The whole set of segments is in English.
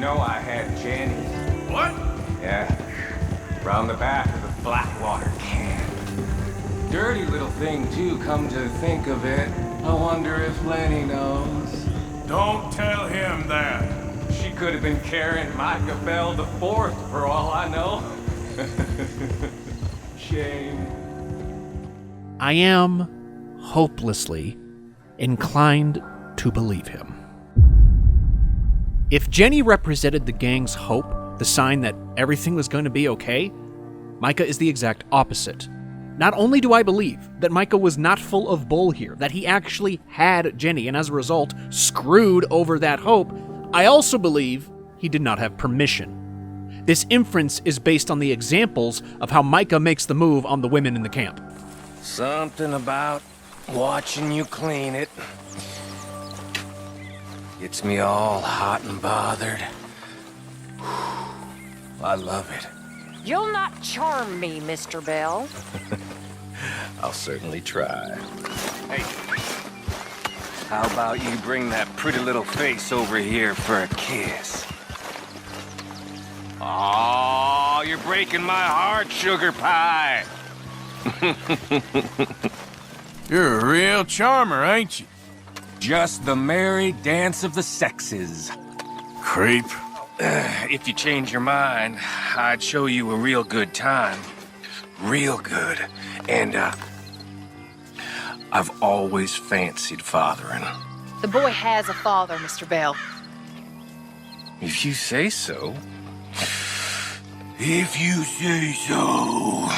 know I had Jenny? What? Yeah, round the back of the Blackwater camp. Dirty little thing, too, come to think of it. I wonder if Lenny knows. Don't tell him that. She could have been carrying Micah Bell the Fourth, for all I know. Shame. I am hopelessly inclined to believe him. If Jenny represented the gang's hope, the sign that everything was going to be okay, Micah is the exact opposite. Not only do I believe that Micah was not full of bull here, that he actually had Jenny and as a result screwed over that hope, I also believe he did not have permission. This inference is based on the examples of how Micah makes the move on the women in the camp. Something about watching you clean it gets me all hot and bothered. I love it. You'll not charm me, Mr. Bell. I'll certainly try. Hey, how about you bring that pretty little face over here for a kiss? Oh, you're breaking my heart, sugar pie. You're a real charmer, ain't you? Just the merry dance of the sexes. Creep. If you change your mind, I'd show you a real good time. Real good. And, I've always fancied fathering. The boy has a father, Mr. Bell. If you say so. If you say so.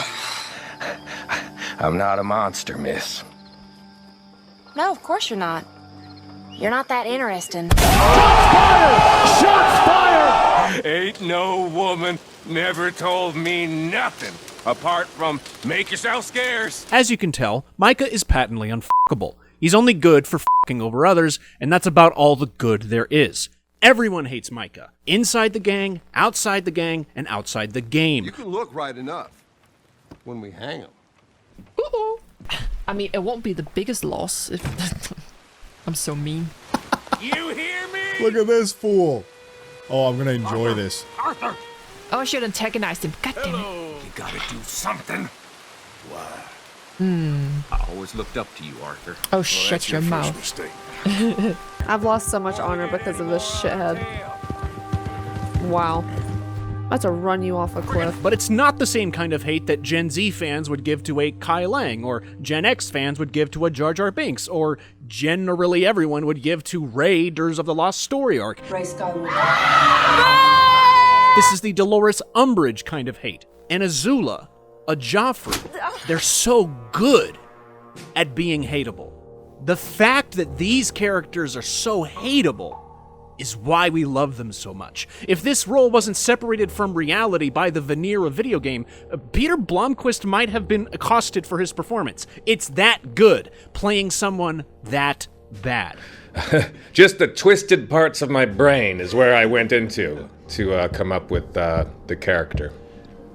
I'm not a monster, miss. No, of course you're not. You're not that interesting. Shots fired! Ain't no woman never told me nothing apart from make yourself scarce. As you can tell, Micah is patently unfuckable. He's only good for fucking over others, and that's about all the good there is. Everyone hates Micah. Inside the gang, outside the gang, and outside the game. You can look right enough when we hang him. Ooh. I mean, it won't be the biggest loss if... I'm so mean. You hear me? Look at this fool. Oh, I'm gonna enjoy this. Arthur! Oh, I should have antagonized him. God damn it. You gotta do something. Why? I always looked up to you, Arthur. Oh, shut your mouth. Mistake. I've lost so much honor because of this shithead. Wow. That's a run you off a cliff. But it's not the same kind of hate that Gen Z fans would give to a Kai Lang, or Gen X fans would give to a Jar Jar Binks, or generally everyone would give to Raiders of the Lost Story arc. Rey Skywalker. This is the Dolores Umbridge kind of hate. And Azula, a Joffrey, they're so good at being hateable. The fact that these characters are so hateable is why we love them so much. If this role wasn't separated from reality by the veneer of video game, Peter Blomquist might have been accosted for his performance. It's that good, playing someone that bad. Just the twisted parts of my brain is where I went into to come up with the character.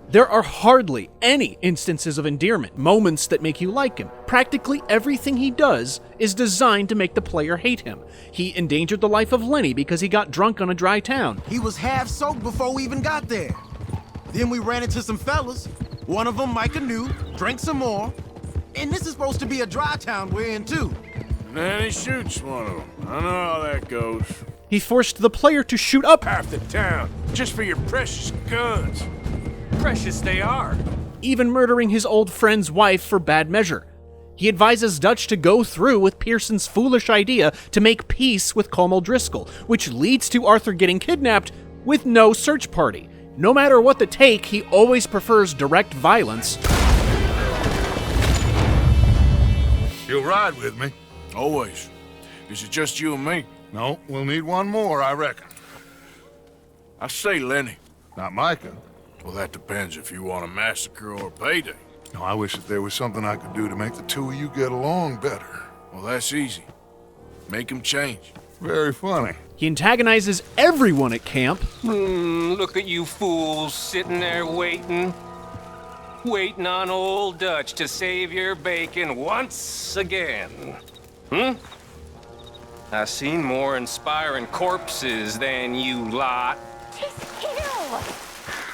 There are hardly any instances of endearment, moments that make you like him. Practically everything he does is designed to make the player hate him. He endangered the life of Lenny because he got drunk on a dry town. He was half soaked before we even got there. Then we ran into some fellas. One of them Micah knew, drank some more. And this is supposed to be a dry town we're in too. And then he shoots one of them. I know how that goes. He forced the player to shoot up half the town, just for your precious guns. Precious they are. Even murdering his old friend's wife for bad measure. He advises Dutch to go through with Pearson's foolish idea to make peace with Colm O'Driscoll, which leads to Arthur getting kidnapped with no search party. No matter what the take, he always prefers direct violence. You'll ride with me? Always. Is it just you and me? No, we'll need one more, I reckon. I say Lenny. Not Micah. Well, that depends if you want a massacre or a payday. No, I wish that there was something I could do to make the two of you get along better. Well, that's easy. Make him change. Very funny. He antagonizes everyone at camp. Look at you fools sitting there waiting. Waiting on old Dutch to save your bacon once again. I've seen more inspiring corpses than you lot.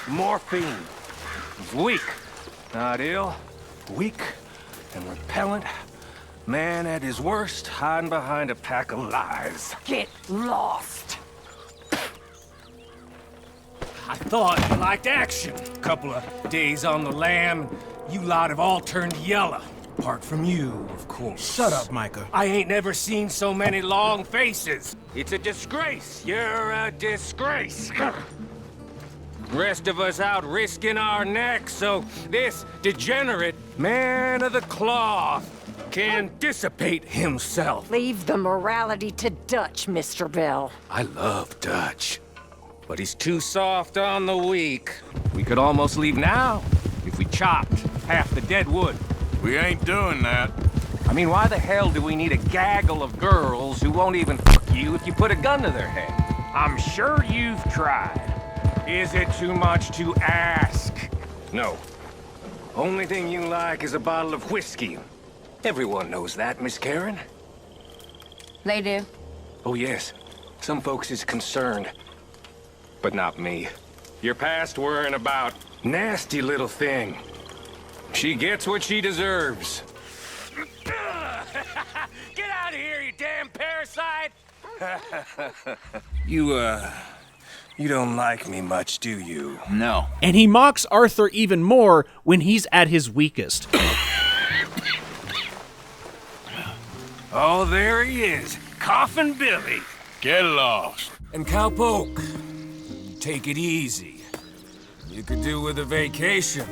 Morphine. He's weak. Not ill. Weak and repellent. Man at his worst, hiding behind a pack of lies. Get lost. I thought you liked action. Couple of days on the lam, you lot have all turned yellow. Apart from you, of course. Shut up, Micah. I ain't never seen so many long faces. It's a disgrace. You're a disgrace. Rest of us out risking our necks so this degenerate man of the cloth can dissipate himself. Leave the morality to Dutch, Mr. Bell. I love Dutch, but he's too soft on the weak. We could almost leave now if we chopped half the dead wood. We ain't doing that. I mean, why the hell do we need a gaggle of girls who won't even fuck you if you put a gun to their head? I'm sure you've tried. Is it too much to ask? No. Only thing you like is a bottle of whiskey. Everyone knows that, Miss Karen. They do. Oh, yes. Some folks is concerned. But not me. You're past worrying about. Nasty little thing. She gets what she deserves. Get out of here, you damn parasite! You don't like me much, do you? No. And he mocks Arthur even more when he's at his weakest. Oh, there he is. Coffin Billy. Get lost. And Cowpoke, take it easy. You could do with a vacation,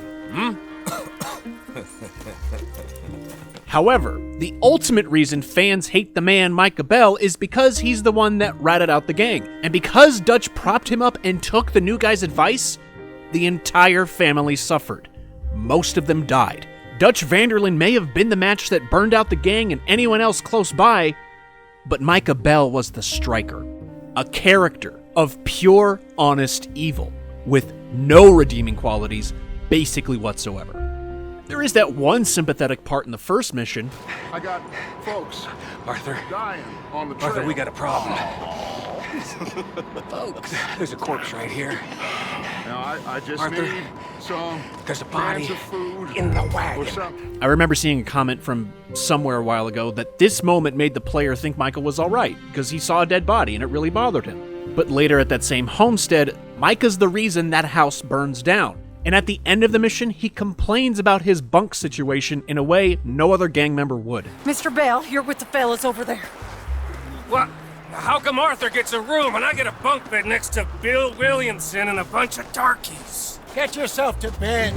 However, the ultimate reason fans hate the man Micah Bell is because he's the one that ratted out the gang. And because Dutch propped him up and took the new guy's advice, the entire family suffered. Most of them died. Dutch Vanderlyn may have been the match that burned out the gang and anyone else close by, but Micah Bell was the striker. A character of pure, honest evil, with no redeeming qualities, basically whatsoever. There is that one sympathetic part in the first mission. I got folks Arthur. dying on the trail. Arthur, we got a problem. Folks, there's a corpse right here. Now, I just Arthur, need some there's a body cans of food in the or wagon. something. I remember seeing a comment from somewhere a while ago that this moment made the player think Micah was alright, because he saw a dead body and it really bothered him. But later at that same homestead, Micah's the reason that house burns down. And at the end of the mission, he complains about his bunk situation in a way no other gang member would. Mr. Bell, you're with the fellas over there. What? How come Arthur gets a room and I get a bunk bed next to Bill Williamson and a bunch of darkies? Get yourself to bed.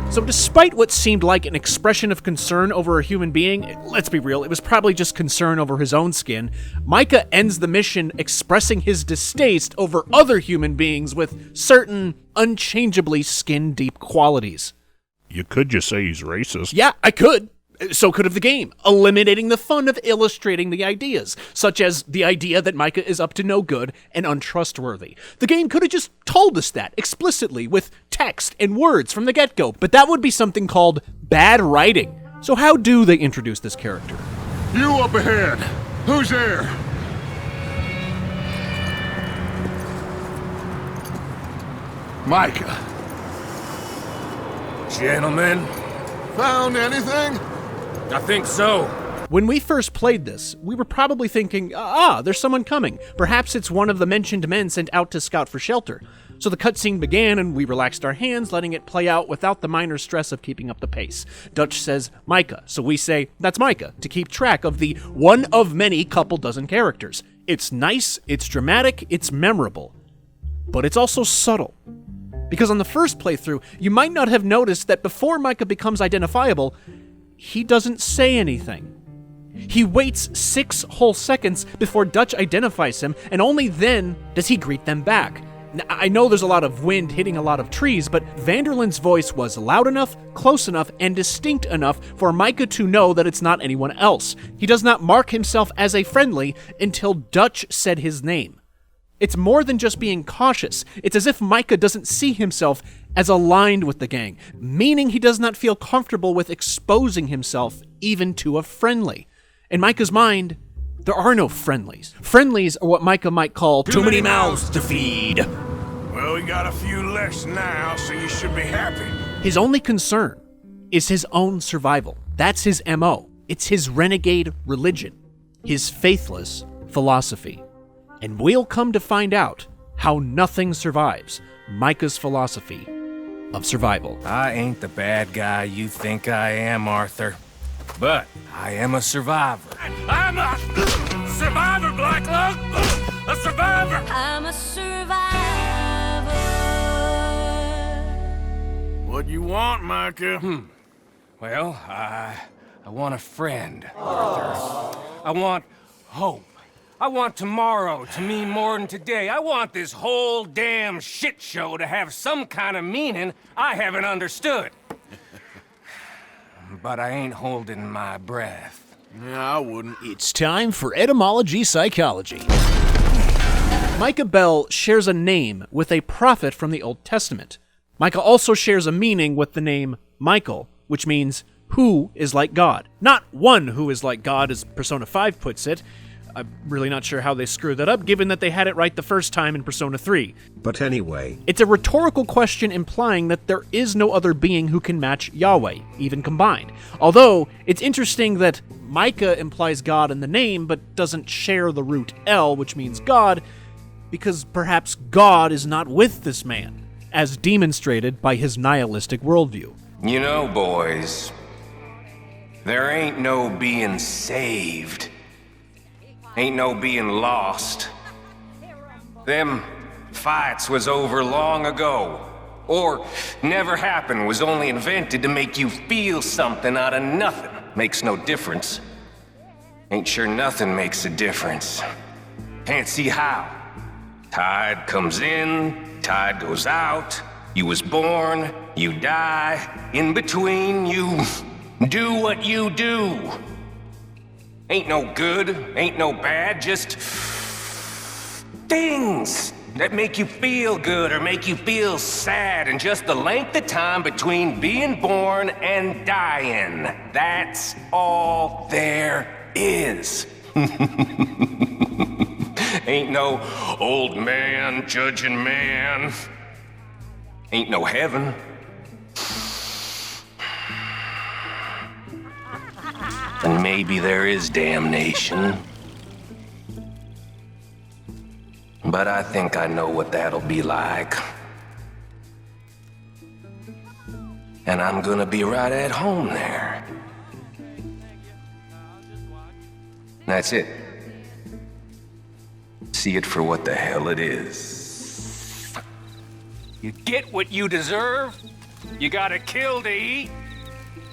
So despite what seemed like an expression of concern over a human being, let's be real, it was probably just concern over his own skin, Micah ends the mission expressing his distaste over other human beings with certain unchangeably skin-deep qualities. You could just say he's racist. Yeah, I could. So could have the game, eliminating the fun of illustrating the ideas, such as the idea that Micah is up to no good and untrustworthy. The game could have just told us that explicitly with text and words from the get-go, but that would be something called bad writing. So how do they introduce this character? You up ahead. Who's there? Micah. Gentlemen, Found anything? I think so. When we first played this, we were probably thinking, there's someone coming. Perhaps it's one of the mentioned men sent out to scout for shelter. So the cutscene began and we relaxed our hands, letting it play out without the minor stress of keeping up the pace. Dutch says, Micah, so we say, that's Micah, to keep track of the one of many couple dozen characters. It's nice, it's dramatic, it's memorable. But it's also subtle. Because on the first playthrough, you might not have noticed that before Micah becomes identifiable, he doesn't say anything. He waits 6 whole seconds before Dutch identifies him, and only then does he greet them back. Now, I know there's a lot of wind hitting a lot of trees, but Vanderlyn's voice was loud enough, close enough, and distinct enough for Micah to know that it's not anyone else. He does not mark himself as a friendly until Dutch said his name. It's more than just being cautious. It's as if Micah doesn't see himself as aligned with the gang, meaning he does not feel comfortable with exposing himself even to a friendly. In Micah's mind, there are no friendlies. Friendlies are what Micah might call too many mouths to feed. Well, we got a few less now, so you should be happy. His only concern is his own survival. That's his MO. It's his renegade religion, his faithless philosophy. And we'll come to find out how nothing survives Micah's philosophy of survival. I ain't the bad guy you think I am, Arthur. But I am a survivor. I'm a survivor, Blacklug! A survivor! I'm a survivor. What you want, Micah? Well, I want a friend, Arthur. I want hope. I want tomorrow to mean more than today. I want this whole damn shit show to have some kind of meaning I haven't understood. But I ain't holding my breath. Yeah, I wouldn't. It's time for etymology psychology. Micah Bell shares a name with a prophet from the Old Testament. Micah also shares a meaning with the name Michael, which means who is like God. Not one who is like God, as Persona 5 puts it. I'm really not sure how they screwed that up, given that they had it right the first time in Persona 3. But anyway. It's a rhetorical question implying that there is no other being who can match Yahweh, even combined. Although, it's interesting that Micah implies God in the name, but doesn't share the root El, which means God, because perhaps God is not with this man, as demonstrated by his nihilistic worldview. You know, boys, there ain't no being saved. Ain't no being lost. Them fights was over long ago. Or never happened, was only invented to make you feel something out of nothing. Makes no difference. Ain't sure nothing makes a difference. Can't see how. Tide comes in, tide goes out. You was born, you die. In between, you do what you do. Ain't no good, ain't no bad, just things that make you feel good or make you feel sad, and just the length of time between being born and dying. That's all there is. Ain't no old man judging man. Ain't no heaven. And maybe there is damnation. But I think I know what that'll be like. And I'm gonna be right at home there. That's it. See it for what the hell it is. You get what you deserve. You gotta kill to eat.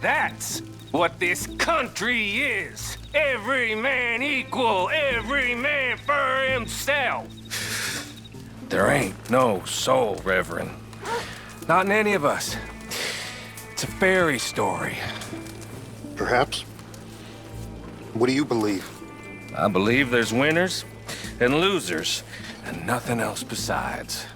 That's what this country is. Every man equal, every man for himself. There ain't no soul, Reverend. Not in any of us. It's a fairy story. Perhaps. What do you believe? I believe there's winners and losers, and nothing else besides.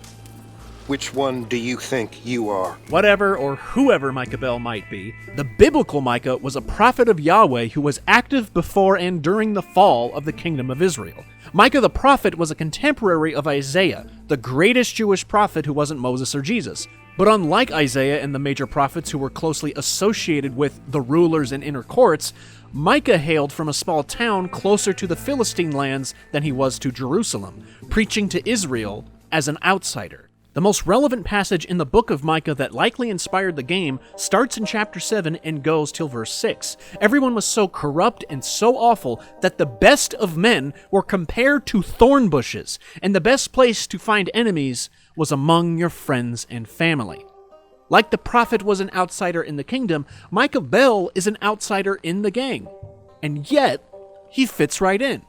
Which one do you think you are? Whatever or whoever Micah Bell might be, the biblical Micah was a prophet of Yahweh who was active before and during the fall of the kingdom of Israel. Micah the prophet was a contemporary of Isaiah, the greatest Jewish prophet who wasn't Moses or Jesus. But unlike Isaiah and the major prophets who were closely associated with the rulers and inner courts, Micah hailed from a small town closer to the Philistine lands than he was to Jerusalem, preaching to Israel as an outsider. The most relevant passage in the book of Micah that likely inspired the game starts in chapter 7 and goes till verse 6. Everyone was so corrupt and so awful that the best of men were compared to thorn bushes, and the best place to find enemies was among your friends and family. Like the prophet was an outsider in the kingdom, Micah Bell is an outsider in the gang. And yet, he fits right in,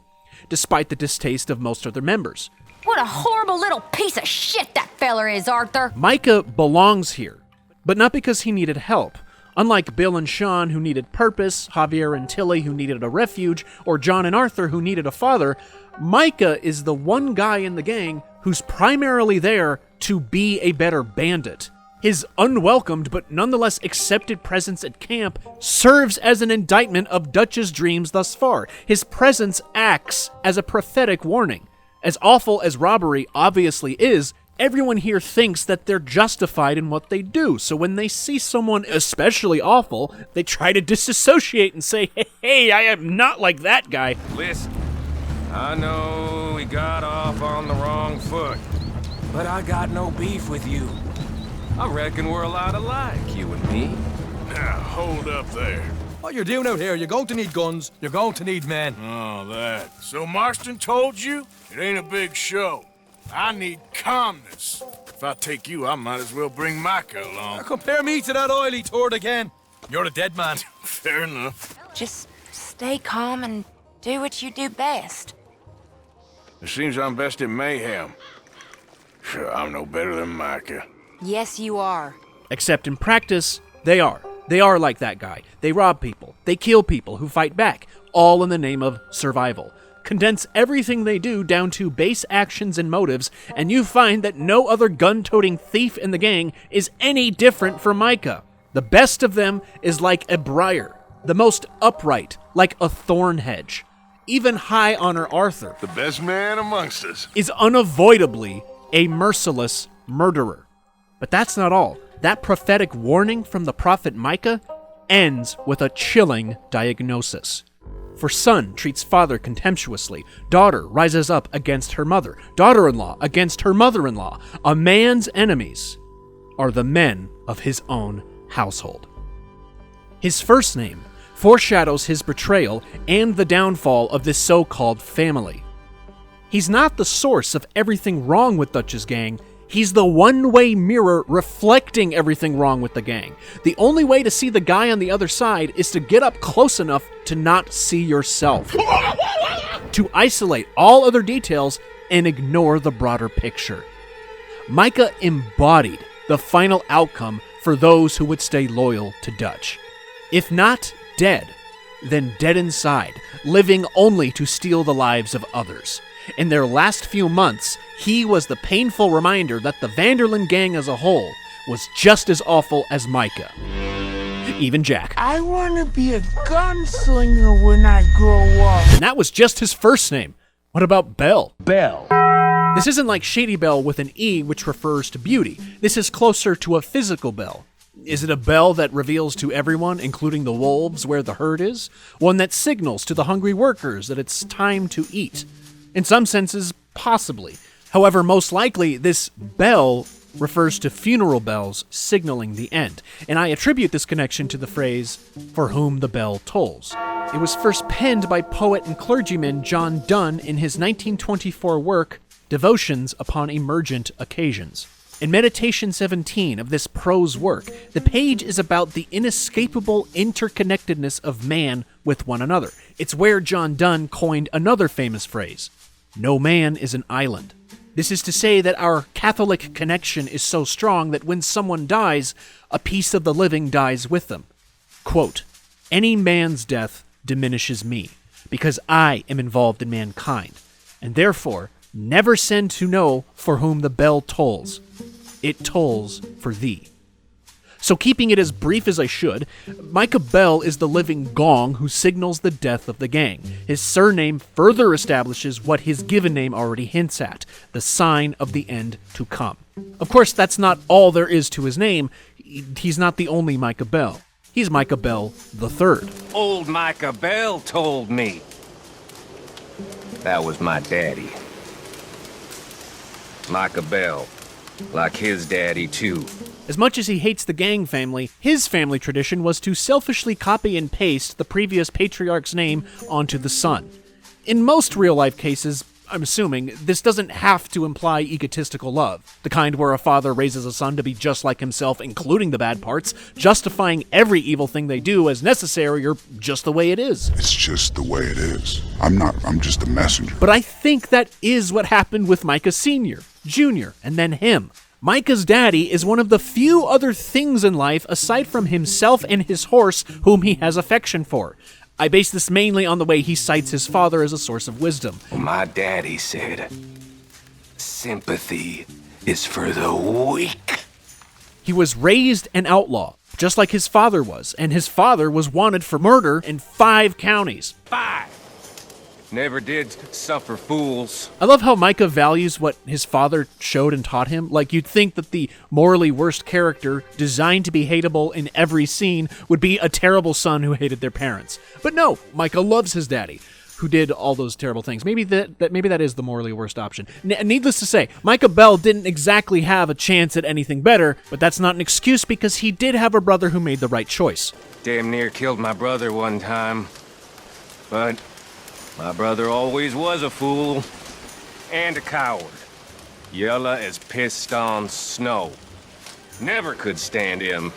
despite the distaste of most other members. What a horrible little piece of shit that feller is, Arthur. Micah belongs here, but not because he needed help. Unlike Bill and Sean, who needed purpose, Javier and Tilly, who needed a refuge, or John and Arthur, who needed a father, Micah is the one guy in the gang who's primarily there to be a better bandit. His unwelcomed but nonetheless accepted presence at camp serves as an indictment of Dutch's dreams thus far. His presence acts as a prophetic warning. As awful as robbery obviously is, Everyone here thinks that they're justified in what they do, so when they see someone especially awful, they try to disassociate and say, hey, I am not like that guy. Listen, I know we got off on the wrong foot, but I got no beef with you. I reckon we're a lot alike, you and me. Now, hold up there. What you're doing out here, you're going to need guns, you're going to need men. Oh, that. So Marston told you? It ain't a big show. I need calmness. If I take you, I might as well bring Micah along. Compare me to that oily turd again. You're a dead man. Fair enough. Just stay calm and do what you do best. It seems I'm best in mayhem. Sure, I'm no better than Micah. Yes, you are. Except in practice, they are. They are like that guy. They rob people. They kill people who fight back, all in the name of survival. Condense everything they do down to base actions and motives, and you find that no other gun-toting thief in the gang is any different from Micah. The best of them is like a briar, the most upright, like a thorn hedge. Even High Honor Arthur, the best man amongst us, is unavoidably a merciless murderer. But that's not all. That prophetic warning from the prophet Micah ends with a chilling diagnosis. For son treats father contemptuously, daughter rises up against her mother, daughter-in-law against her mother-in-law. A man's enemies are the men of his own household. His first name foreshadows his betrayal and the downfall of this so-called family. He's not the source of everything wrong with Dutch's gang. He's the one-way mirror reflecting everything wrong with the gang. The only way to see the guy on the other side is to get up close enough to not see yourself. To isolate all other details and ignore the broader picture. Micah embodied the final outcome for those who would stay loyal to Dutch. If not dead, then dead inside, living only to steal the lives of others. In their last few months, he was the painful reminder that the Vanderlyn gang as a whole was just as awful as Micah. Even Jack. I want to be a gunslinger when I grow up. And that was just his first name. What about Belle? Belle. This isn't like Shady Belle with an E, which refers to beauty. This is closer to a physical bell. Is it a bell that reveals to everyone, including the wolves, where the herd is? One that signals to the hungry workers that it's time to eat? In some senses, possibly. However, most likely, this bell refers to funeral bells signaling the end, and I attribute this connection to the phrase, "for whom the bell tolls." It was first penned by poet and clergyman John Donne in his 1924 work, Devotions Upon Emergent Occasions. In Meditation 17 of this prose work, the page is about the inescapable interconnectedness of man with one another. It's where John Donne coined another famous phrase, "No man is an island." This is to say that our Catholic connection is so strong that when someone dies, a piece of the living dies with them. Quote, "Any man's death diminishes me, because I am involved in mankind, and therefore never send to know for whom the bell tolls. It tolls for thee." So keeping it as brief as I should, Micah Bell is the living gong who signals the death of the gang. His surname further establishes what his given name already hints at, the sign of the end to come. Of course, that's not all there is to his name. He's not the only Micah Bell. He's Micah Bell III. Old Micah Bell told me. That was my daddy. Micah Bell. Like his daddy, too. As much as he hates the gang family, his family tradition was to selfishly copy and paste the previous patriarch's name onto the son. In most real-life cases, I'm assuming, this doesn't have to imply egotistical love, the kind where a father raises a son to be just like himself, including the bad parts, justifying every evil thing they do as necessary or just the way it is. It's just the way it is. I'm just a messenger. But I think that is what happened with Micah Sr., Jr., and then him. Micah's daddy is one of the few other things in life aside from himself and his horse whom he has affection for. I base this mainly on the way he cites his father as a source of wisdom. My daddy said, sympathy is for the weak. He was raised an outlaw, just like his father was, and his father was wanted for murder in 5 counties. 5! Never did suffer fools. I love how Micah values what his father showed and taught him. Like, you'd think that the morally worst character, designed to be hateable in every scene, would be a terrible son who hated their parents. But no, Micah loves his daddy, who did all those terrible things. Maybe that is the morally worst option. Needless to say, Micah Bell didn't exactly have a chance at anything better, but that's not an excuse because he did have a brother who made the right choice. Damn near killed my brother one time. But my brother always was a fool. And a coward. Yellow as pissed on snow. Never could stand him.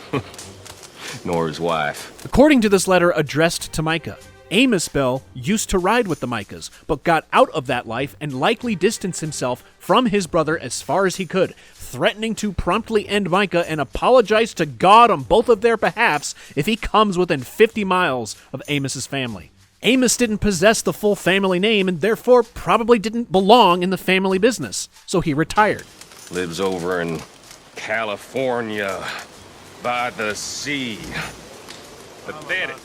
Nor his wife. According to this letter addressed to Micah, Amos Bell used to ride with the Micahs, but got out of that life and likely distanced himself from his brother as far as he could, threatening to promptly end Micah and apologize to God on both of their behalfs if he comes within 50 miles of Amos's family. Amos didn't possess the full family name and therefore probably didn't belong in the family business, so he retired. Lives over in California, by the sea. Pathetic.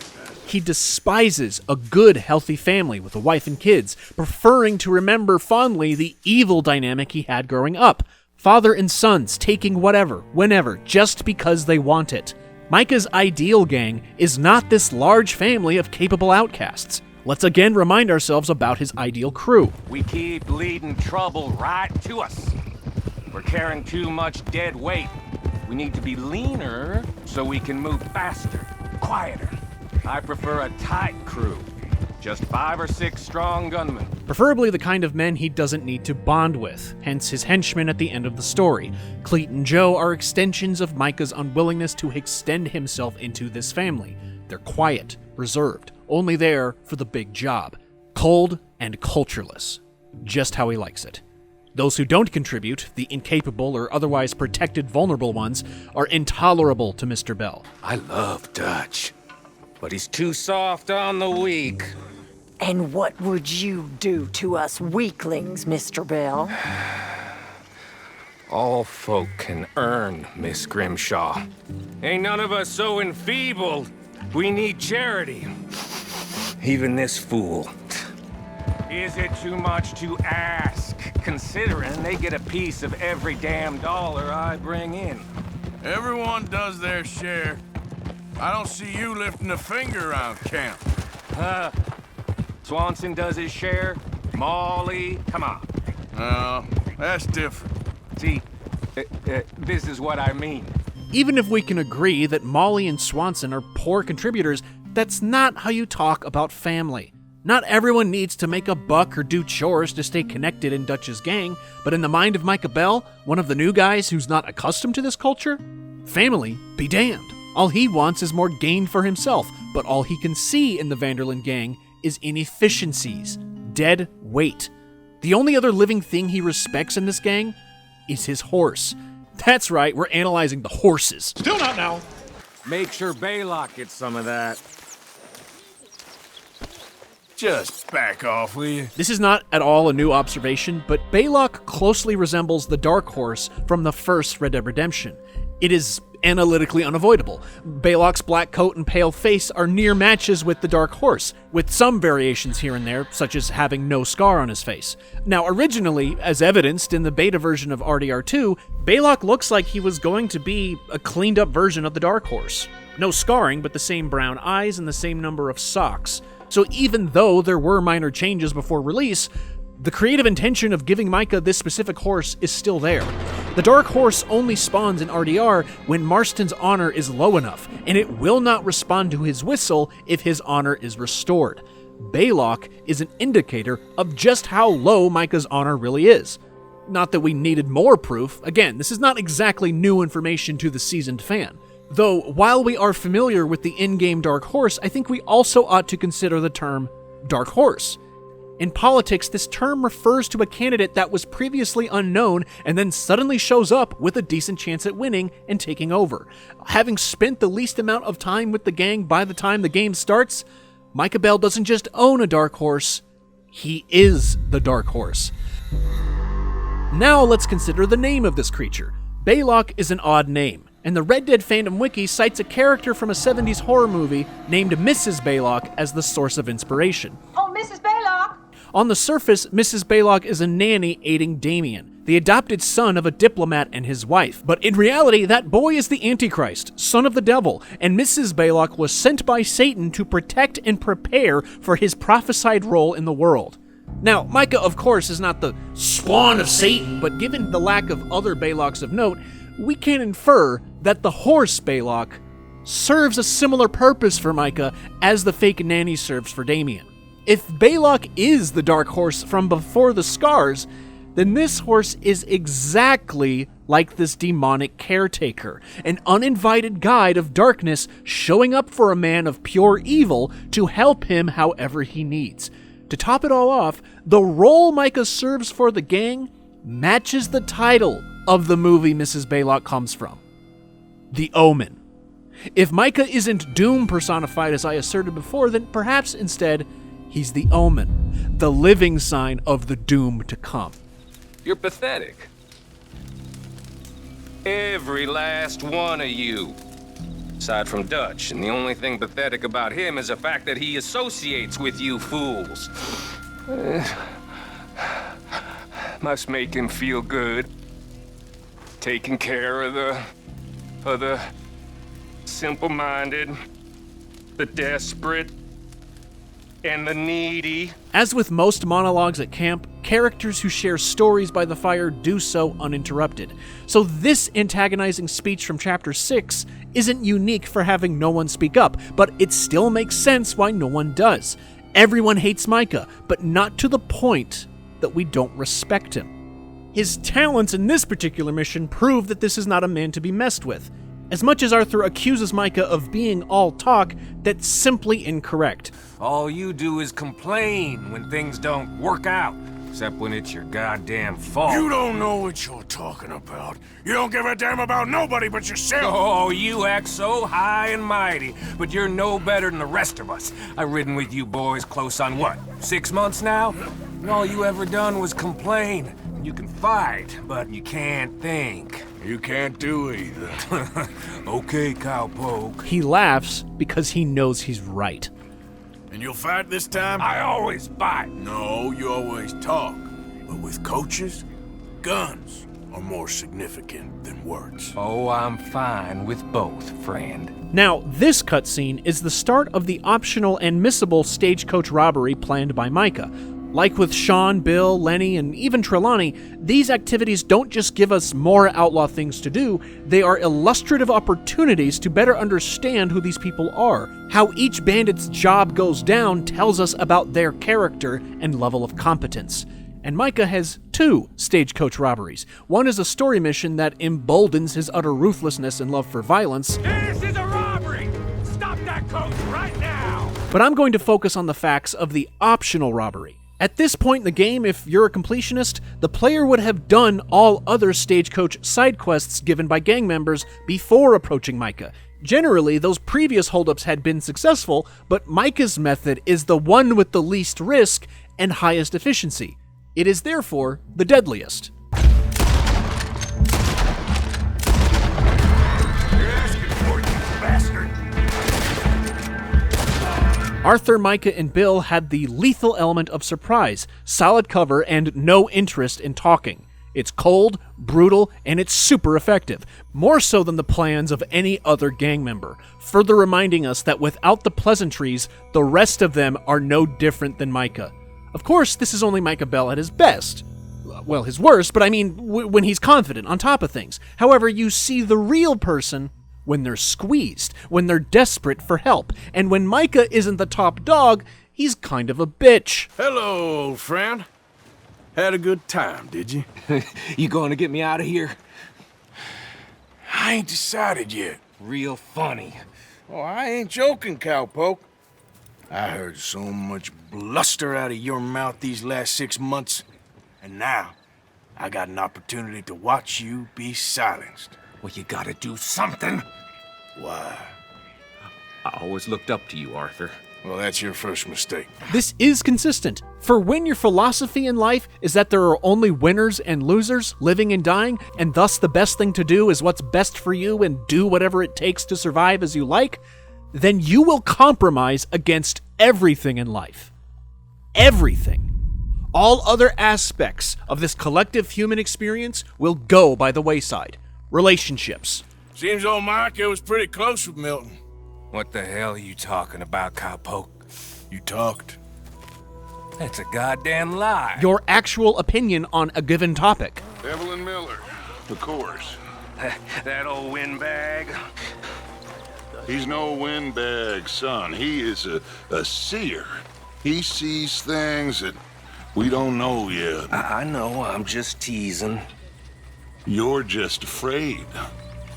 He despises a good, healthy family with a wife and kids, preferring to remember fondly the evil dynamic he had growing up. Father and sons taking whatever, whenever, just because they want it. Micah's ideal gang is not this large family of capable outcasts. Let's again remind ourselves about his ideal crew. We keep leading trouble right to us. We're carrying too much dead weight. We need to be leaner so we can move faster, quieter. I prefer a tight crew. Just 5 or 6 strong gunmen. Preferably the kind of men he doesn't need to bond with, hence his henchmen at the end of the story. Cleet and Joe are extensions of Micah's unwillingness to extend himself into this family. They're quiet, reserved, only there for the big job. Cold and cultureless. Just how he likes it. Those who don't contribute, the incapable or otherwise protected vulnerable ones, are intolerable to Mr. Bell. I love Dutch, but he's too soft on the weak. And what would you do to us weaklings, Mr. Bell? All folk can earn, Miss Grimshaw. Ain't none of us so enfeebled. We need charity. Even this fool. Is it too much to ask, considering they get a piece of every damn dollar I bring in? Everyone does their share. I don't see you lifting a finger around camp. Swanson does his share. Molly, come on. No, that's different. See, this is what I mean. Even if we can agree that Molly and Swanson are poor contributors, that's not how you talk about family. Not everyone needs to make a buck or do chores to stay connected in Dutch's gang, but in the mind of Micah Bell, one of the new guys who's not accustomed to this culture, family be damned. All he wants is more gain for himself, but all he can see in the Vanderlyn gang is inefficiencies, dead weight. The only other living thing he respects in this gang is his horse. That's right, we're analyzing the horses. Still not now. Make sure Baylock gets some of that. Just back off, will you? This is not at all a new observation, but Baylock closely resembles the Dark Horse from the first Red Dead Redemption. It is analytically unavoidable. Baylock's black coat and pale face are near matches with the Dark Horse, with some variations here and there, such as having no scar on his face. Now, originally, as evidenced in the beta version of RDR2, Baylock looks like he was going to be a cleaned up version of the Dark Horse. No scarring, but the same brown eyes and the same number of socks. So even though there were minor changes before release, the creative intention of giving Micah this specific horse is still there. The Dark Horse only spawns in RDR when Marston's honor is low enough, and it will not respond to his whistle if his honor is restored. Baylock is an indicator of just how low Micah's honor really is. Not that we needed more proof. Again, this is not exactly new information to the seasoned fan. Though, while we are familiar with the in-game Dark Horse, I think we also ought to consider the term Dark Horse. In politics, this term refers to a candidate that was previously unknown and then suddenly shows up with a decent chance at winning and taking over. Having spent the least amount of time with the gang by the time the game starts, Micah Bell doesn't just own a Dark Horse, he is the Dark Horse. Now let's consider the name of this creature. Baylock is an odd name, and the Red Dead Fandom Wiki cites a character from a 70s horror movie named Mrs. Baylock as the source of inspiration. Oh, Mrs. Baylock! On the surface, Mrs. Baylock is a nanny aiding Damien, the adopted son of a diplomat and his wife. But in reality, that boy is the Antichrist, son of the devil, and Mrs. Baylock was sent by Satan to protect and prepare for his prophesied role in the world. Now, Micah, of course, is not the spawn of Satan, but given the lack of other Baylocks of note, we can infer that the horse Baylock serves a similar purpose for Micah as the fake nanny serves for Damien. If Baylock is the dark horse from before the scars, then this horse is exactly like this demonic caretaker, an uninvited guide of darkness showing up for a man of pure evil to help him however he needs. To top it all off, the role Micah serves for the gang matches the title of the movie Mrs. Baylock comes from, The Omen. If Micah isn't Doom personified as I asserted before, then perhaps instead he's the Omen, the living sign of the doom to come. You're pathetic. Every last one of you. Aside from Dutch, and the only thing pathetic about him is the fact that he associates with you fools. Must make him feel good. Taking care of the simple-minded, the desperate, and the needy. As with most monologues at camp, characters who share stories by the fire do so uninterrupted. So this antagonizing speech from Chapter 6 isn't unique for having no one speak up, but it still makes sense why no one does. Everyone hates Micah, but not to the point that we don't respect him. His talents in this particular mission prove that this is not a man to be messed with. As much as Arthur accuses Micah of being all talk, that's simply incorrect. All you do is complain when things don't work out. Except when it's your goddamn fault. You don't know what you're talking about. You don't give a damn about nobody but yourself. Oh, you act so high and mighty, but you're no better than the rest of us. I've ridden with you boys close on what, 6 months now? And all you ever done was complain. You can fight, but you can't think. You can't do either. Okay, cowpoke. He laughs because he knows he's right. And you'll fight this time? I always fight. No, you always talk. But with coaches, guns are more significant than words. Oh, I'm fine with both, friend. Now, this cutscene is the start of the optional and missable stagecoach robbery planned by Micah. Like with Sean, Bill, Lenny, and even Trelawney, these activities don't just give us more outlaw things to do, they are illustrative opportunities to better understand who these people are. How each bandit's job goes down tells us about their character and level of competence. And Micah has 2 stagecoach robberies. One is a story mission that emboldens his utter ruthlessness and love for violence. This is a robbery! Stop that coach right now! But I'm going to focus on the facts of the optional robbery. At this point in the game, if you're a completionist, the player would have done all other stagecoach side quests given by gang members before approaching Micah. Generally, those previous holdups had been successful, but Micah's method is the one with the least risk and highest efficiency. It is therefore the deadliest. Arthur, Micah, and Bill had the lethal element of surprise, solid cover, and no interest in talking. It's cold, brutal, and it's super effective, more so than the plans of any other gang member, further reminding us that without the pleasantries, the rest of them are no different than Micah. Of course, this is only Micah Bell at his best. Well, his worst, but I mean when he's confident, on top of things. However, you see the real person when they're squeezed, when they're desperate for help, and when Micah isn't the top dog, he's kind of a bitch. Hello, old friend. Had a good time, did you? You going to get me out of here? I ain't decided yet. Real funny. Oh, I ain't joking, cowpoke. I heard so much bluster out of your mouth these last 6 months, and now I got an opportunity to watch you be silenced. Well, you gotta do something. Why? I always looked up to you, Arthur. Well, that's your first mistake. This is consistent. For when your philosophy in life is that there are only winners and losers, living and dying, and thus the best thing to do is what's best for you and do whatever it takes to survive as you like, then you will compromise against everything in life. Everything. all other aspects of this collective human experience will go by the wayside. Relationships. Seems old Micah was pretty close with Milton. What the hell are you talking about, cowpoke? You talked. That's a goddamn lie. Your actual opinion on a given topic. Evelyn Miller, of course. That old windbag. He's no windbag, son. He is a seer. He sees things that we don't know yet. I know, I'm just teasing. You're just afraid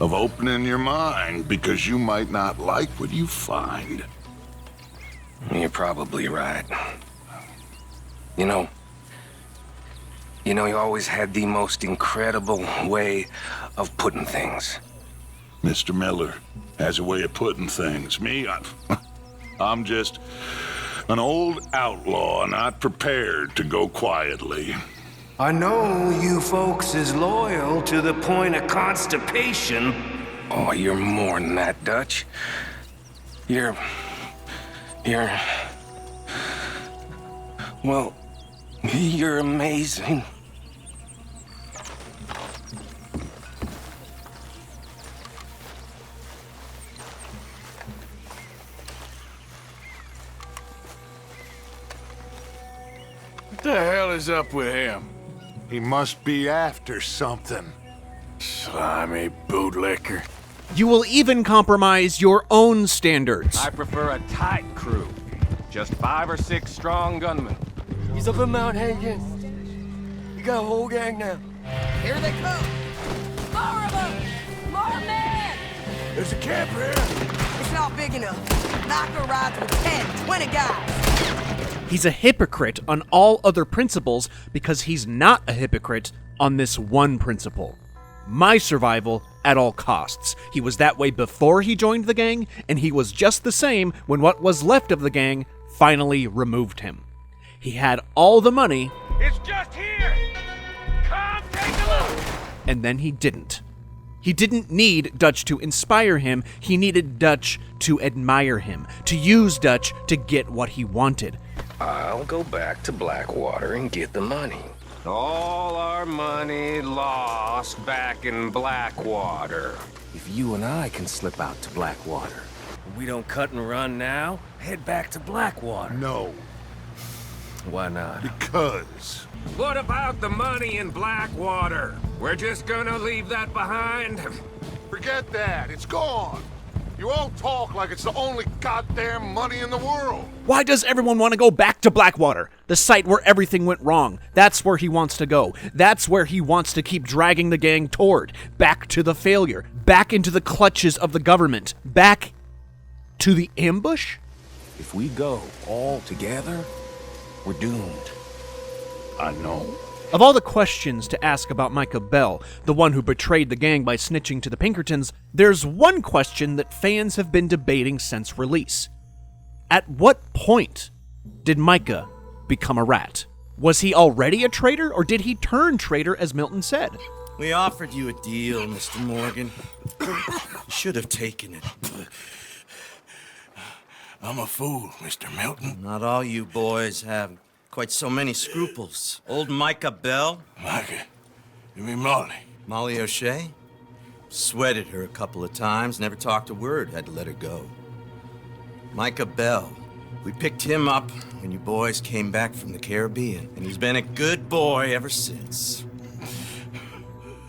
of opening your mind because you might not like what you find. You're probably right. You know, you always had the most incredible way of putting things. Mr. Miller has a way of putting things. Me, I'm just an old outlaw, not prepared to go quietly. I know you folks is loyal to the point of constipation. Oh, you're more than that, Dutch. You're... Well, you're amazing. What the hell is up with him? He must be after something. Slimy bootlicker. You will even compromise your own standards. I prefer a tight crew. Just 5 or 6 strong gunmen. He's up in Mount Hagen. You got a whole gang now. Here they come. More of them. More men. There's a camp here. It's not big enough. Micah rides with 10, 20 guys. He's a hypocrite on all other principles because he's not a hypocrite on this one principle. My survival at all costs. He was that way before he joined the gang, and he was just the same when what was left of the gang finally removed him. He had all the money. It's just here. Come take a look. And then he didn't. He didn't need Dutch to inspire him. He needed Dutch to admire him, to use Dutch to get what he wanted. I'll go back to Blackwater and get the money. All our money lost back in Blackwater. If you and I can slip out to Blackwater, we don't cut and run now, head back to Blackwater. No. Why not? Because. What about the money in Blackwater? We're just gonna leave that behind? Forget that. It's gone. You all talk like it's the only goddamn money in the world. Why does everyone want to go back to Blackwater? The site where everything went wrong. That's where he wants to go. That's where he wants to keep dragging the gang toward. Back to the failure. Back into the clutches of the government. Back to the ambush? If we go all together, we're doomed. I know. Of all the questions to ask about Micah Bell, the one who betrayed the gang by snitching to the Pinkertons, there's one question that fans have been debating since release. At what point did Micah become a rat? Was he already a traitor, or did he turn traitor as Milton said? We offered you a deal, Mr. Morgan. You should have taken it. I'm a fool, Mr. Milton. Not all you boys have quite so many scruples. Old Micah Bell. Micah? You mean Molly? Molly O'Shea? Sweated her a couple of times, never talked a word, had to let her go. Micah Bell. We picked him up when you boys came back from the Caribbean, and he's been a good boy ever since.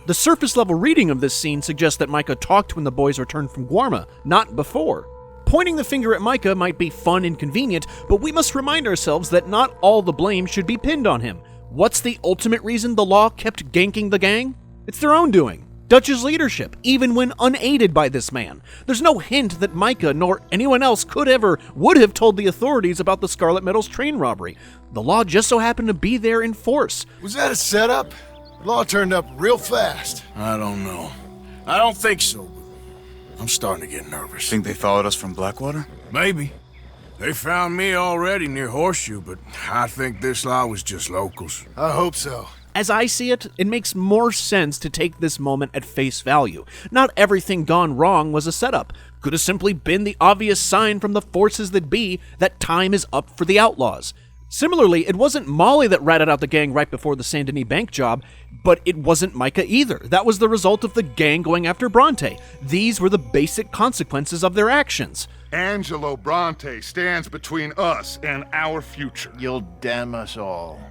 The surface-level reading of this scene suggests that Micah talked when the boys returned from Guarma, not before. Pointing the finger at Micah might be fun and convenient, but we must remind ourselves that not all the blame should be pinned on him. What's the ultimate reason the law kept ganking the gang? It's their own doing. Dutch's leadership, even when unaided by this man. There's no hint that Micah nor anyone else would have told the authorities about the Scarlet Meadows train robbery. The law just so happened to be there in force. Was that a setup? The law turned up real fast. I don't know. I don't think so. I'm starting to get nervous. Think they followed us from Blackwater? Maybe. They found me already near Horseshoe, but I think this lot was just locals. I hope so. As I see it, it makes more sense to take this moment at face value. Not everything gone wrong was a setup. Could have simply been the obvious sign from the forces that be that time is up for the outlaws. Similarly, it wasn't Molly that ratted out the gang right before the Saint Denis bank job, but it wasn't Micah either. That was the result of the gang going after Bronte. These were the basic consequences of their actions. Angelo Bronte stands between us and our future. You'll damn us all.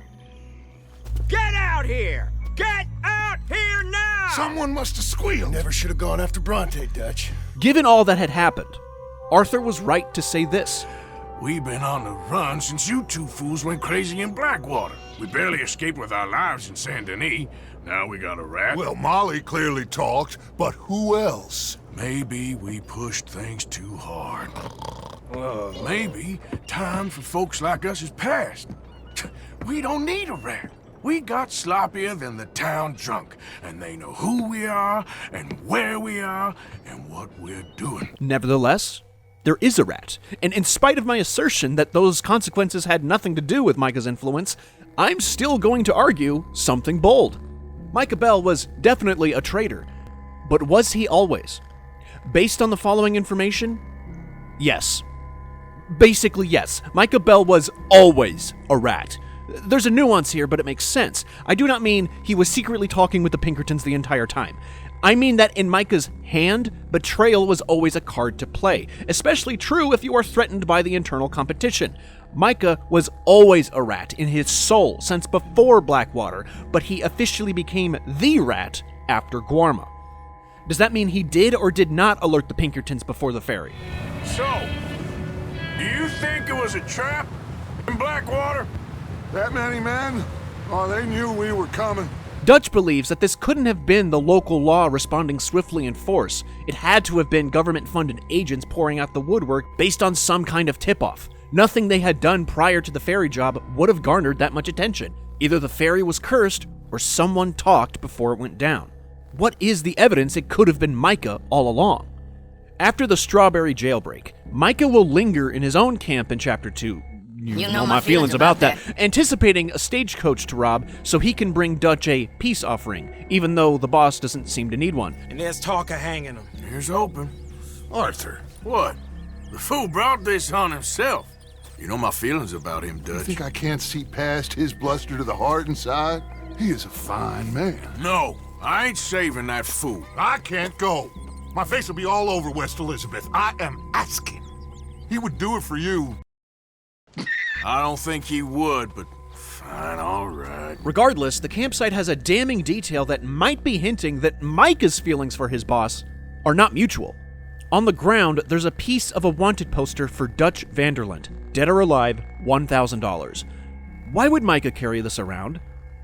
Get out here! Get out here now! Someone must have squealed. Never should have gone after Bronte, Dutch. Given all that had happened, Arthur was right to say this. We've been on the run since you two fools went crazy in Blackwater. We barely escaped with our lives in Saint Denis. Now we got a rat. Well, Molly clearly talked, but who else? Maybe we pushed things too hard. Maybe time for folks like us is past. We don't need a rat. We got sloppier than the town drunk, and they know who we are, and where we are, and what we're doing. Nevertheless, there is a rat, and in spite of my assertion that those consequences had nothing to do with Micah's influence, I'm still going to argue something bold. Micah Bell was definitely a traitor, but was he always? Based on the following information, yes. Basically, yes. Micah Bell was always a rat. There's a nuance here, but it makes sense. I do not mean he was secretly talking with the Pinkertons the entire time. I mean that in Micah's hand, betrayal was always a card to play, especially true if you are threatened by the internal competition. Micah was always a rat in his soul since before Blackwater, but he officially became the rat after Guarma. Does that mean he did or did not alert the Pinkertons before the ferry? So, do you think it was a trap in Blackwater? That many men? Oh, they knew we were coming. Dutch believes that this couldn't have been the local law responding swiftly in force. It had to have been government-funded agents pouring out the woodwork based on some kind of tip-off. Nothing they had done prior to the ferry job would have garnered that much attention. Either the ferry was cursed, or someone talked before it went down. What is the evidence it could have been Micah all along? After the Strawberry jailbreak, Micah will linger in his own camp in Chapter 2. You know my feelings about that. Anticipating a stagecoach to rob so he can bring Dutch a peace offering, even though the boss doesn't seem to need one. And there's talk of hanging him. Here's hoping. Arthur, what? The fool brought this on himself. You know my feelings about him, Dutch. You think I can't see past his bluster to the heart inside? He is a fine man. No, I ain't saving that fool. I can't go. My face will be all over West Elizabeth. I am asking. He would do it for you. I don't think he would, but fine, all right. Regardless, the campsite has a damning detail that might be hinting that Micah's feelings for his boss are not mutual. On the ground, there's a piece of a wanted poster for Dutch Vanderland, dead or alive, $1,000. Why would Micah carry this around?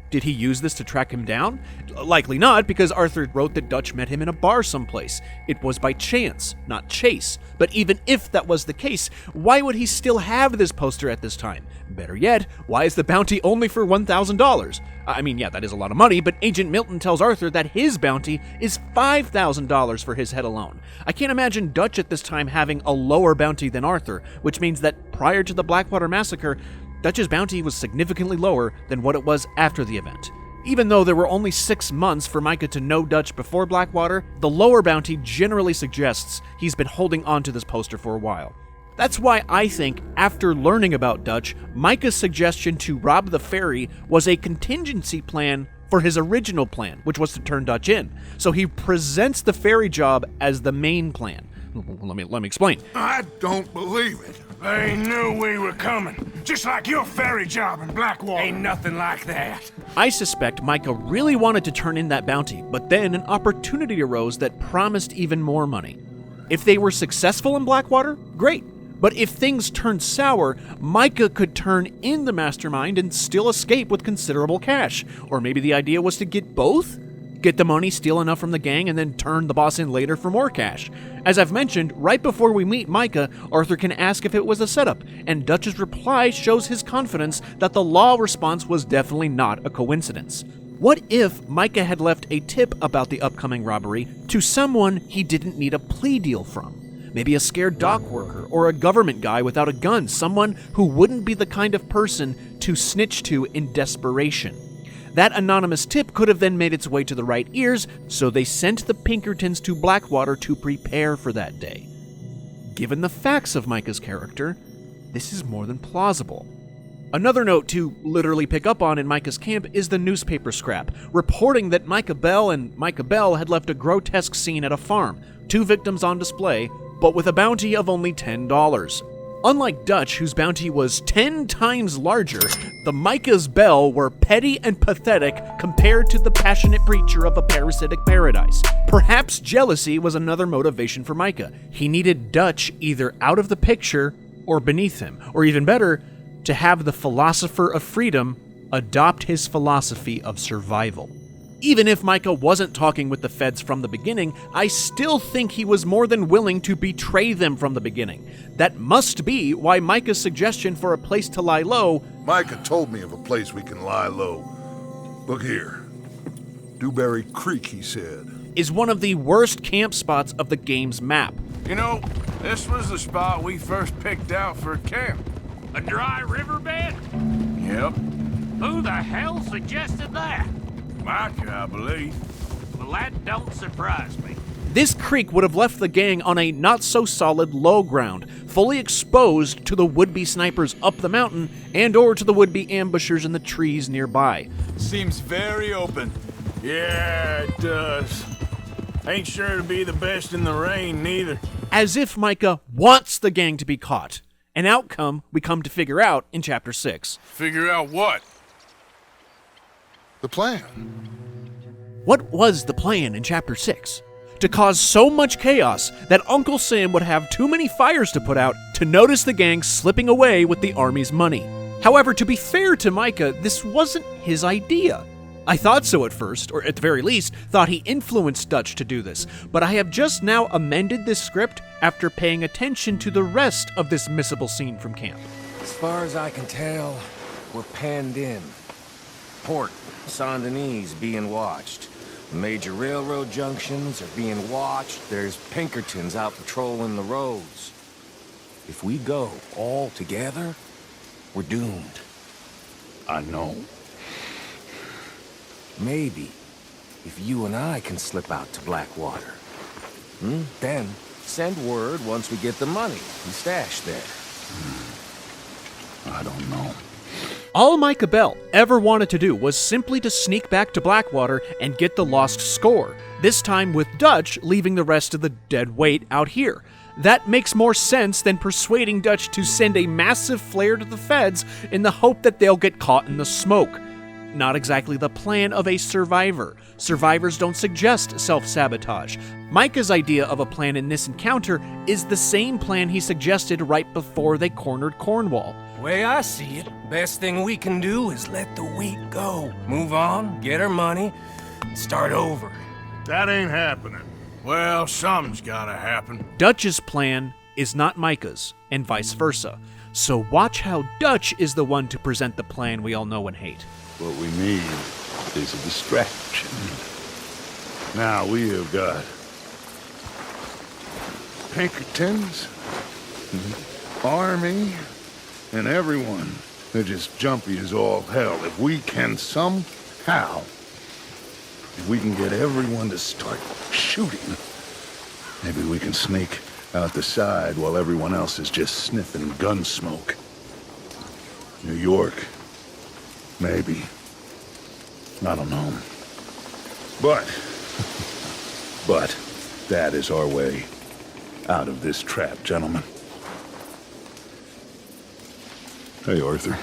Did he use this to track him down? Likely not, because Arthur wrote that Dutch met him in a bar someplace. It was by chance, not chase. But even if that was the case, why would he still have this poster at this time? Better yet, why is the bounty only for $1,000? I mean, yeah, that is a lot of money, but Agent Milton tells Arthur that his bounty is $5,000 for his head alone. I can't imagine Dutch at this time having a lower bounty than Arthur, which means that prior to the Blackwater Massacre, Dutch's bounty was significantly lower than what it was after the event. Even though there were only 6 months for Micah to know Dutch before Blackwater, the lower bounty generally suggests he's been holding on to this poster for a while. That's why I think, after learning about Dutch, Micah's suggestion to rob the ferry was a contingency plan for his original plan, which was to turn Dutch in. So he presents the ferry job as the main plan. Let me explain. I don't believe it. They knew we were coming, just like your ferry job in Blackwater. Ain't nothing like that. I suspect Micah really wanted to turn in that bounty, but then an opportunity arose that promised even more money. If they were successful in Blackwater, great. But if things turned sour, Micah could turn in the mastermind and still escape with considerable cash. Or maybe the idea was to get both? Get the money, steal enough from the gang, and then turn the boss in later for more cash. As I've mentioned, right before we meet Micah, Arthur can ask if it was a setup, and Dutch's reply shows his confidence that the law response was definitely not a coincidence. What if Micah had left a tip about the upcoming robbery to someone he didn't need a plea deal from? Maybe a scared dock worker or a government guy without a gun, someone who wouldn't be the kind of person to snitch to in desperation. That anonymous tip could have then made its way to the right ears, so they sent the Pinkertons to Blackwater to prepare for that day. Given the facts of Micah's character, this is more than plausible. Another note to literally pick up on in Micah's camp is the newspaper scrap, reporting that Micah Bell and Micah Bell had left a grotesque scene at a farm, 2 victims on display, but with a bounty of only $10. Unlike Dutch, whose bounty was 10 times larger, the Micah's Bell were petty and pathetic compared to the passionate preacher of a parasitic paradise. Perhaps jealousy was another motivation for Micah. He needed Dutch either out of the picture or beneath him, or even better, to have the philosopher of freedom adopt his philosophy of survival. Even if Micah wasn't talking with the feds from the beginning, I still think he was more than willing to betray them from the beginning. That must be why Micah's suggestion for a place to lie low— Micah told me of a place we can lie low. Look here. Dewberry Creek, he said. —is one of the worst camp spots of the game's map. You know, this was the spot we first picked out for a camp. A dry riverbed? Yep. Who the hell suggested that? Micah, I believe. Well, that don't surprise me. This creek would have left the gang on a not-so-solid low ground, fully exposed to the would-be snipers up the mountain and/or to the would-be ambushers in the trees nearby. Seems very open. Yeah, it does. Ain't sure to be the best in the rain, neither. As if Micah wants the gang to be caught, an outcome we come to figure out in Chapter 6. Figure out what? The plan. What was the plan in Chapter 6? To cause so much chaos that Uncle Sam would have too many fires to put out to notice the gang slipping away with the army's money. However, to be fair to Micah, this wasn't his idea. I thought so at first, or at the very least, thought he influenced Dutch to do this, but I have just now amended this script after paying attention to the rest of this missable scene from camp. As far as I can tell, we're penned in. Port, Saint Denis being watched. Major railroad junctions are being watched. There's Pinkertons out patrolling the roads. If we go all together, we're doomed. I know. Maybe if you and I can slip out to Blackwater. Then send word once we get the money and stash there. I don't know. All Micah Bell ever wanted to do was simply to sneak back to Blackwater and get the lost score, this time with Dutch leaving the rest of the dead weight out here. That makes more sense than persuading Dutch to send a massive flare to the feds in the hope that they'll get caught in the smoke. Not exactly the plan of a survivor. Survivors don't suggest self-sabotage. Micah's idea of a plan in this encounter is the same plan he suggested right before they cornered Cornwall. Way I see it, best thing we can do is let the week go. Move on, get our money, start over. That ain't happening. Well, something's gotta happen. Dutch's plan is not Micah's, and vice versa. So watch how Dutch is the one to present the plan we all know and hate. What we need is a distraction. Now we have got Pinkertons, army, and everyone. They're just jumpy as all hell. If we can somehow, if we can get everyone to start shooting, maybe we can sneak out the side while everyone else is just sniffing gun smoke. New York, maybe. I don't know. But that is our way out of this trap, gentlemen. Hey, Arthur.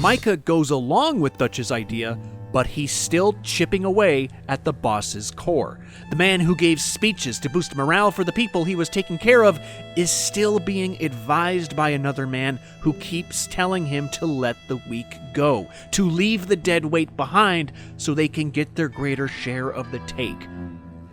Micah goes along with Dutch's idea, but he's still chipping away at the boss's core. The man who gave speeches to boost morale for the people he was taking care of is still being advised by another man who keeps telling him to let the weak go, to leave the dead weight behind so they can get their greater share of the take.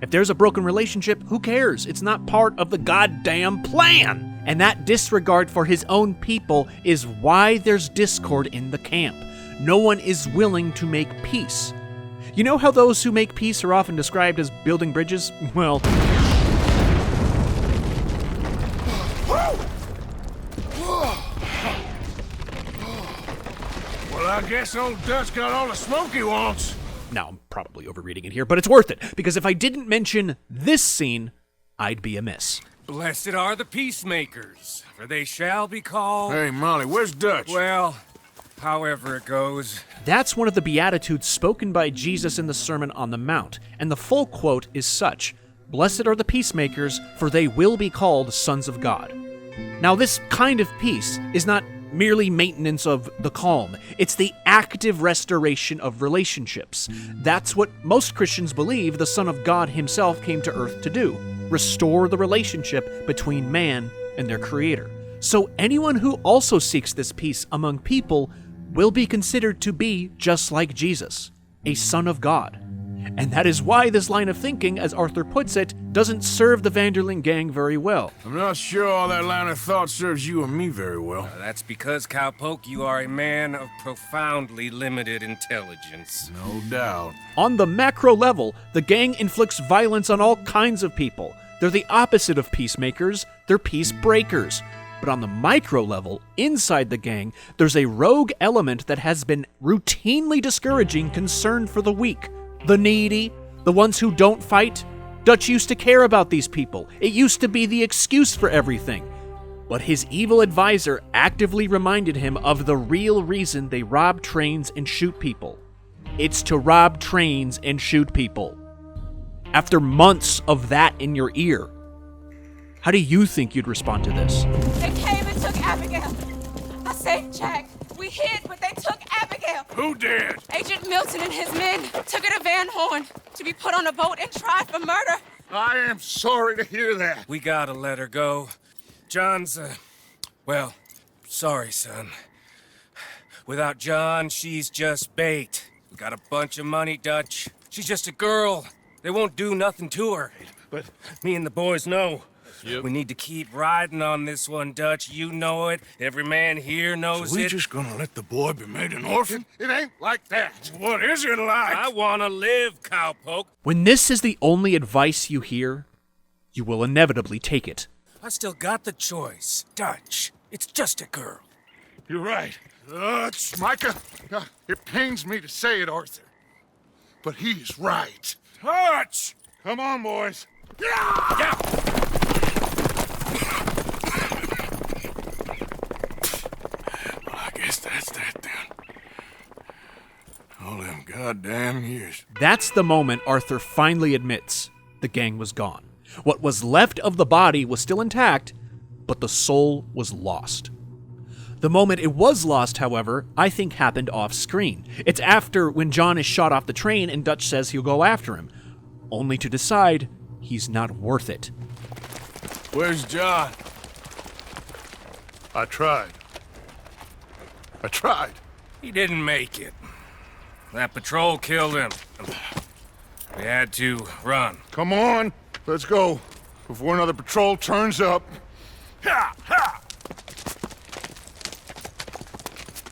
If there's a broken relationship, who cares? It's not part of the goddamn plan! And that disregard for his own people is why there's discord in the camp. No one is willing to make peace. You know how those who make peace are often described as building bridges? Well, I guess old Dutch got all the smoke he wants. now I'm probably overreading it here, but it's worth it, because if I didn't mention this scene, I'd be amiss. Blessed are the peacemakers, for they shall be called... Hey, Molly, where's Dutch? Well, however it goes. That's one of the Beatitudes spoken by Jesus in the Sermon on the Mount, and the full quote is such: "Blessed are the peacemakers, for they will be called sons of God." Now, this kind of peace is not merely maintenance of the calm. It's the active restoration of relationships. That's what most Christians believe the Son of God himself came to earth to do: restore the relationship between man and their Creator. So anyone who also seeks this peace among people will be considered to be just like Jesus, a son of God. And that is why this line of thinking, as Arthur puts it, doesn't serve the Vanderling gang very well. I'm not sure all that line of thought serves you or me very well. That's because, Cowpoke, you are a man of profoundly limited intelligence. No doubt. On the macro level, the gang inflicts violence on all kinds of people. They're the opposite of peacemakers, they're peace breakers. But on the micro level, inside the gang, there's a rogue element that has been routinely discouraging concern for the weak, the needy, the ones who don't fight. Dutch used to care about these people. It used to be the excuse for everything. But his evil advisor actively reminded him of the real reason they rob trains and shoot people. It's to rob trains and shoot people. After months of that in your ear, how do you think you'd respond to this? They came and took Abigail. I saved Jack. We hid, but they took Abigail. Who did? Agent Milton and his men took her to Van Horn to be put on a boat and tried for murder. I am sorry to hear that. We gotta let her go. John's, well, sorry, son. Without John, she's just bait. We got a bunch of money, Dutch. She's just a girl. They won't do nothing to her. But me and the boys know. Yep. We need to keep riding on this one, Dutch. You know it. Every man here knows So we it. just gonna let the boy be made an orphan? It ain't like that. What is it like? I wanna live, Cowpoke. When this is the only advice you hear, you will inevitably take it. I still got the choice, Dutch. It's just a girl. You're right. Dutch, Micah, it pains me to say it, Arthur, but he's right. Dutch! Come on, boys. Yeah! I guess that's that then. All them goddamn years. That's the moment Arthur finally admits the gang was gone. What was left of the body was still intact, but the soul was lost. The moment it was lost, however, I think happened off-screen. It's after when John is shot off the train and Dutch says he'll go after him, only to decide he's not worth it. Where's John? I tried. He didn't make it. That patrol killed him. We had to run. Come on, let's go before another patrol turns up. Ha! Ha!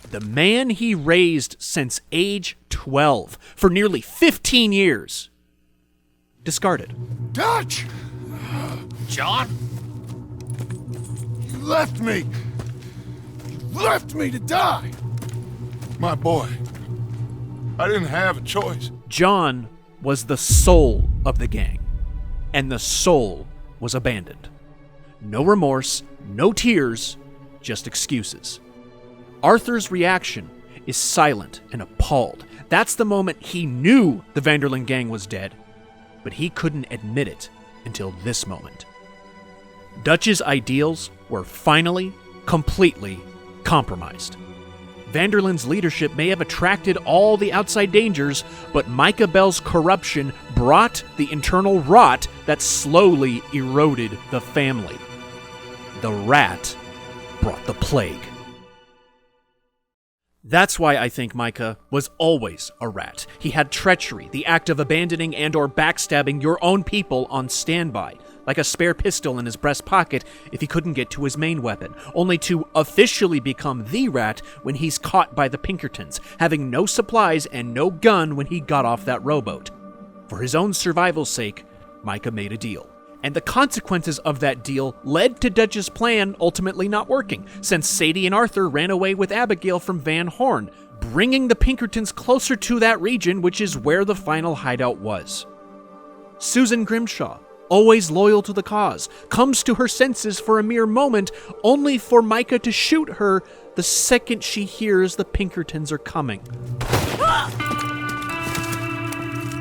The man he raised since age 12 for nearly 15 years. Discarded. Dutch! John? You left me! You left me to die! My boy, I didn't have a choice. John was the soul of the gang, and the soul was abandoned. No remorse, no tears, just excuses. Arthur's reaction is silent and appalled. That's the moment he knew the Vanderling gang was dead, but he couldn't admit it until this moment. Dutch's ideals were finally, completely compromised. Vanderlyn's leadership may have attracted all the outside dangers, but Micah Bell's corruption brought the internal rot that slowly eroded the family. The rat brought the plague. That's why I think Micah was always a rat. He had treachery, the act of abandoning and or backstabbing your own people on standby, like a spare pistol in his breast pocket if he couldn't get to his main weapon, only to officially become the rat when he's caught by the Pinkertons, having no supplies and no gun when he got off that rowboat. For his own survival's sake, Micah made a deal. And the consequences of that deal led to Dutch's plan ultimately not working, since Sadie and Arthur ran away with Abigail from Van Horn, bringing the Pinkertons closer to that region, which is where the final hideout was. Susan Grimshaw, always loyal to the cause, comes to her senses for a mere moment, only for Micah to shoot her the second she hears the Pinkertons are coming.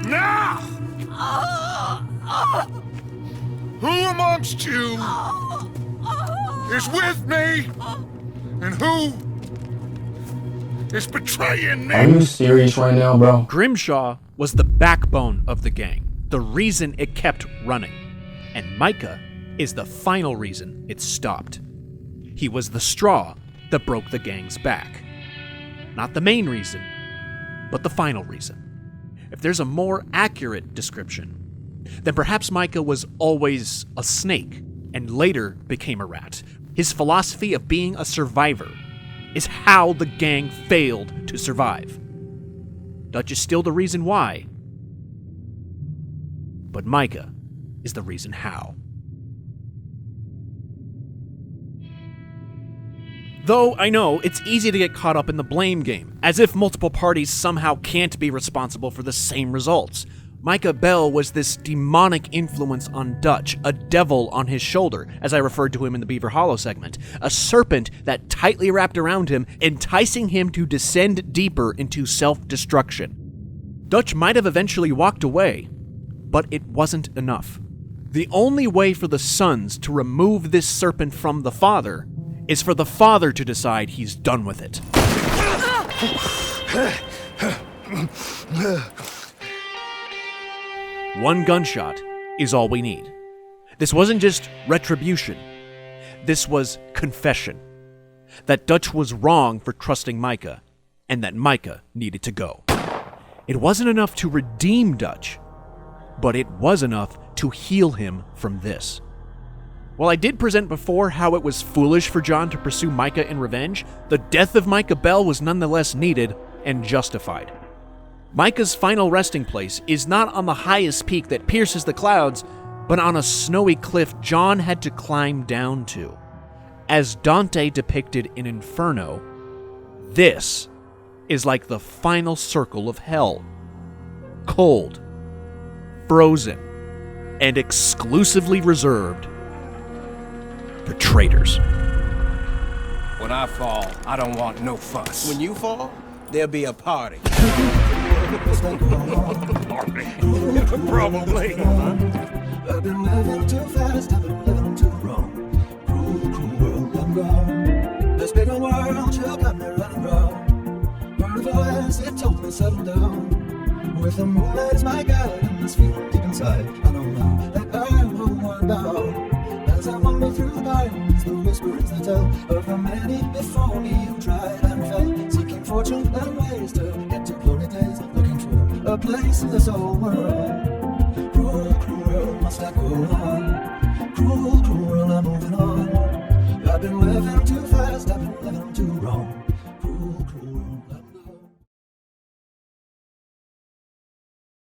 Now! Who amongst you is with me? And who is betraying me? Are you serious right now, bro? Grimshaw was the backbone of the gang, the reason it kept running. And Micah is the final reason it stopped. He was the straw that broke the gang's back. Not the main reason, but the final reason. If there's a more accurate description, then perhaps Micah was always a snake and later became a rat. His philosophy of being a survivor is how the gang failed to survive. Dutch is still the reason why, but Micah is the reason how. Though I know it's easy to get caught up in the blame game, as if multiple parties somehow can't be responsible for the same results. Micah Bell was this demonic influence on Dutch, a devil on his shoulder, as I referred to him in the Beaver Hollow segment, a serpent that tightly wrapped around him, enticing him to descend deeper into self-destruction. Dutch might have eventually walked away, but it wasn't enough. The only way for the sons to remove this serpent from the father is for the father to decide he's done with it. One gunshot is all we need. This wasn't just retribution. This was confession. That Dutch was wrong for trusting Micah, and that Micah needed to go. It wasn't enough to redeem Dutch, but it was enough to heal him from this. While I did present before how it was foolish for John to pursue Micah in revenge, the death of Micah Bell was nonetheless needed and justified. Micah's final resting place is not on the highest peak that pierces the clouds, but on a snowy cliff John had to climb down to. As Dante depicted in Inferno, this is like the final circle of hell. Cold, frozen, and exclusively reserved for traitors. When I fall, I don't want no fuss. When you fall, there'll be a party. Probably. I've been living too fast, I've been living too wrong. Cruel, cruel world, I'm gone. This big old world, you got me running round. Heard a voice, it told me settle down. With the moonlight as my guide, and this feeling deep inside, I don't know that I will want down. As I wander through the gardens, the whisperings they tell of the many before me who tried and fell, seeking fortune and ways to get to glory days, looking for a place in this old world.